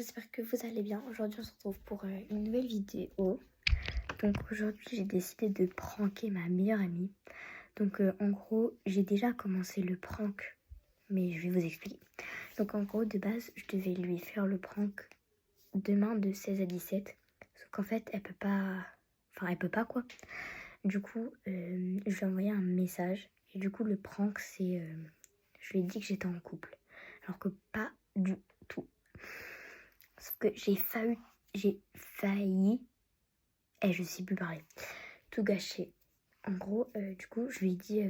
j'espère que vous allez bien. Aujourd'hui on se retrouve pour une nouvelle vidéo. Donc aujourd'hui j'ai décidé de pranker ma meilleure amie. Donc en gros j'ai déjà commencé le prank, mais je vais vous expliquer. Donc en gros de base je devais lui faire le prank demain de 16 à 17. Sauf qu'en fait elle peut pas quoi. Du coup je lui ai envoyé un message. Et du coup le prank c'est... je lui ai dit que j'étais en couple. Alors que pas du tout. Sauf que j'ai failli, et je sais plus parler, tout gâcher. En gros, du coup, je lui ai dit,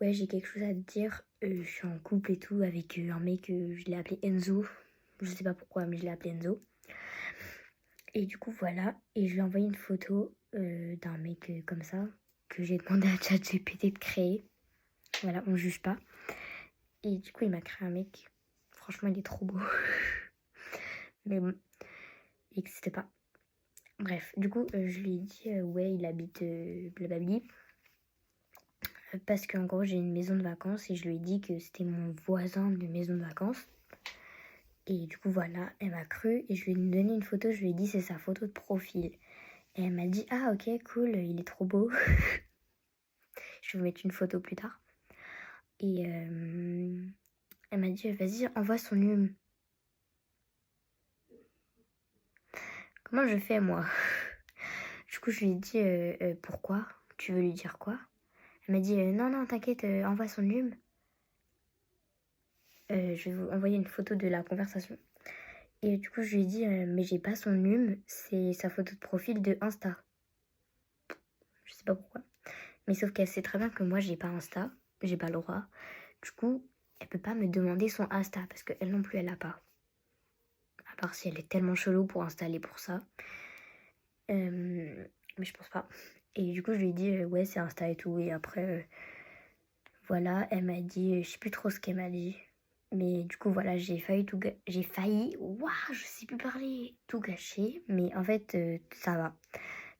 ouais, j'ai quelque chose à te dire, je suis en couple et tout, avec un mec, je l'ai appelé Enzo. Je sais pas pourquoi, mais je l'ai appelé Enzo. Et du coup, voilà, et je lui ai envoyé une photo d'un mec comme ça, que j'ai demandé à ChatGPT de créer. Voilà, on juge pas. Et du coup, il m'a créé un mec. Franchement, il est trop beau. Mais bon, il n'existait pas. Bref, du coup, je lui ai dit, ouais, il habite blablabli. Parce qu'en gros, j'ai une maison de vacances et je lui ai dit que c'était mon voisin de maison de vacances. Et du coup, voilà, elle m'a cru et je lui ai donné une photo. Je lui ai dit, c'est sa photo de profil. Et elle m'a dit, ah ok, cool, il est trop beau. Je vais vous mettre une photo plus tard. Et elle m'a dit, vas-y, envoie son numéro. Comment je fais, moi? Du coup, je lui ai dit, pourquoi? Tu veux lui dire quoi? Elle m'a dit, non, t'inquiète, envoie son numéro. Je vais vous envoyer une photo de la conversation. Et du coup, je lui ai dit, mais j'ai pas son numéro, c'est sa photo de profil de Insta. Je sais pas pourquoi. Mais sauf qu'elle sait très bien que moi, j'ai pas Insta, j'ai pas le droit. Du coup, elle peut pas me demander son Insta, parce qu'elle non plus, elle l'a pas. À part si elle est tellement chelou pour installer pour ça. Mais je pense pas. Et du coup, je lui ai dit, ouais, c'est Insta et tout. Et après, voilà, elle m'a dit, je sais plus trop ce qu'elle m'a dit. Mais du coup, voilà, j'ai failli, waouh, je sais plus parler, tout gâcher. Mais en fait, ça va.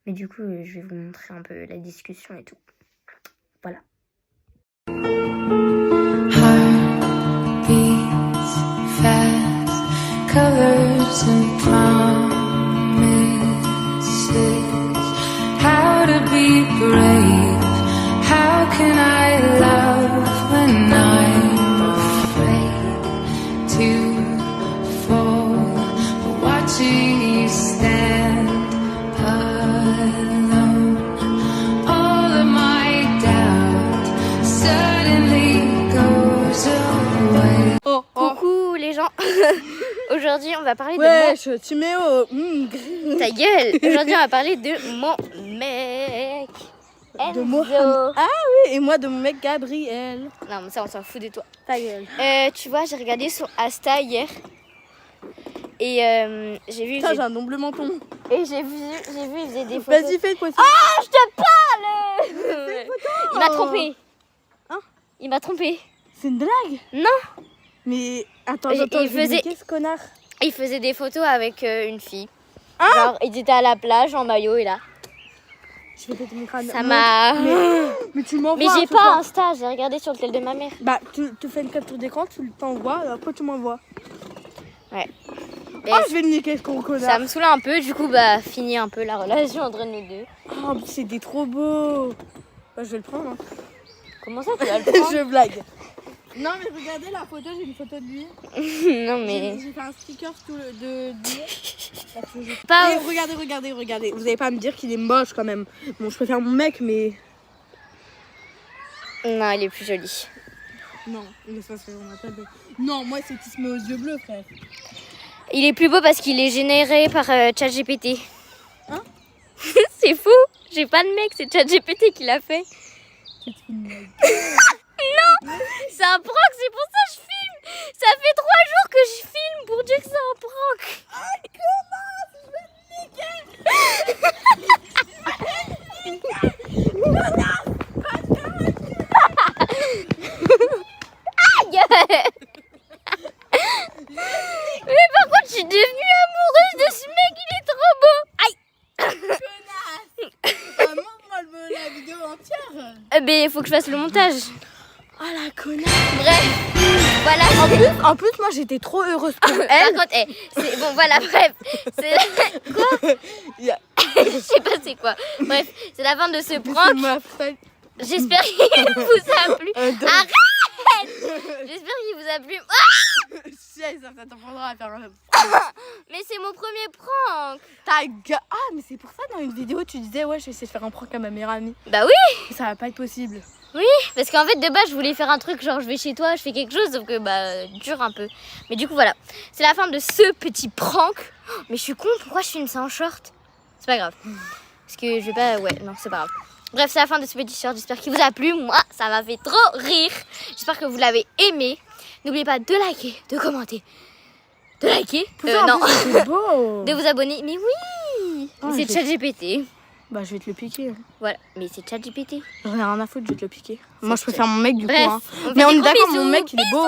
Mais du coup, je vais vous montrer un peu la discussion et tout. Voilà. Heart beats fast, colors and promises. How to be brave? How can I love when I'm afraid to fall? But watching you stand alone, all of my doubt suddenly goes away. Coucou les gens. Aujourd'hui, on va parler Wesh, Timéo. Ta gueule. Aujourd'hui, on va parler de mon mec. De Enzo. Mohamed. Ah oui, et moi de mon mec Gabriel. Non, mais ça, on s'en fout de toi. Ta gueule. Tu vois, j'ai regardé son Insta hier. Et j'ai vu. Putain, j'ai un double menton. Et j'ai vu, il faisait des photos. Vas-y, fais quoi ça. Ah, je te parle. Il m'a trompé. Hein? Il m'a trompé. C'est une blague? Non. Mais attends, Il je faisait- mais qu'est-ce connard? Il faisait des photos avec une fille. Hein? Genre, il était à la plage en maillot et là. Je vais péter mon crâne. Ça m'a. Mais tu m'envoies. Mais j'ai ce pas soir. Insta, j'ai regardé sur le tel de ma mère. Bah, tu fais une capture d'écran, tu t'envoies, et après tu m'envoies. Ouais. Et Ah, je vais le niquer ce con ça connard. me saoule un peu, du coup, bah, fini un peu la relation entre nous deux. Oh, mais c'était trop beau. Bah, je vais le prendre. Hein. Comment ça, tu vas le prendre? Je blague. Non, mais regardez la photo, j'ai une photo de lui. Non, mais. J'ai fait un sticker de lui. Pas Et regardez. Vous allez pas me dire qu'il est moche quand même. Bon, je préfère mon mec, mais. Non, il est plus joli. Non, mais ça, c'est on a pas de. Non, moi, c'est qui se met aux yeux bleus, frère. Il est plus beau parce qu'il est généré par ChatGPT. Hein? C'est fou. J'ai pas de mec, c'est ChatGPT qui l'a fait. Non, c'est un prank, c'est pour ça que je filme. Ça fait 3 jours que je filme pour dire que c'est un prank. Aïe. Mais par contre, je suis devenue amoureuse de ce mec, il est trop beau. Aïe. Montre-moi la vidéo entière. Mais il faut que je fasse le montage. Oh la connasse. Bref, Voilà. En plus, moi, j'étais trop heureuse pour Par elle. contre, c'est bon, voilà, bref. C'est quoi? Yeah. Je sais pas c'est quoi. Bref, c'est la fin de ce C'est prank. ma fête. J'espère qu'il vous a plu. Arrête! J'espère qu'il vous a plu. Ah, Ça t'apprendra à faire un... mais c'est mon premier prank. Ah, mais c'est pour ça, dans une vidéo, tu disais, ouais, je vais essayer de faire un prank à ma meilleure amie. Bah oui, Ça va pas être possible. parce qu'en fait, de base, je voulais faire un truc genre je vais chez toi, je fais quelque chose, sauf que dure un peu. Mais du coup, voilà. C'est la fin de ce petit prank. Oh, mais je suis con, pourquoi je filme ça en short? C'est pas grave. Parce que je vais pas. Ouais, non, c'est pas grave. Bref, c'est la fin de ce petit short. J'espère qu'il vous a plu. Moi, ça m'a fait trop rire. J'espère que vous l'avez aimé. N'oubliez pas de liker, de commenter, de liker. Non, C'est beau. de vous abonner. Mais oui, Ah, c'est je- ChatGPT. Bah, je vais te le piquer. Voilà, mais c'est ChatGPT. J'en ai rien à foutre, je vais te le piquer. Moi, je préfère mon mec, du Bref, coup. Hein. on fait Mais on des est gros d'accord, bisous. mon mec, il est beau.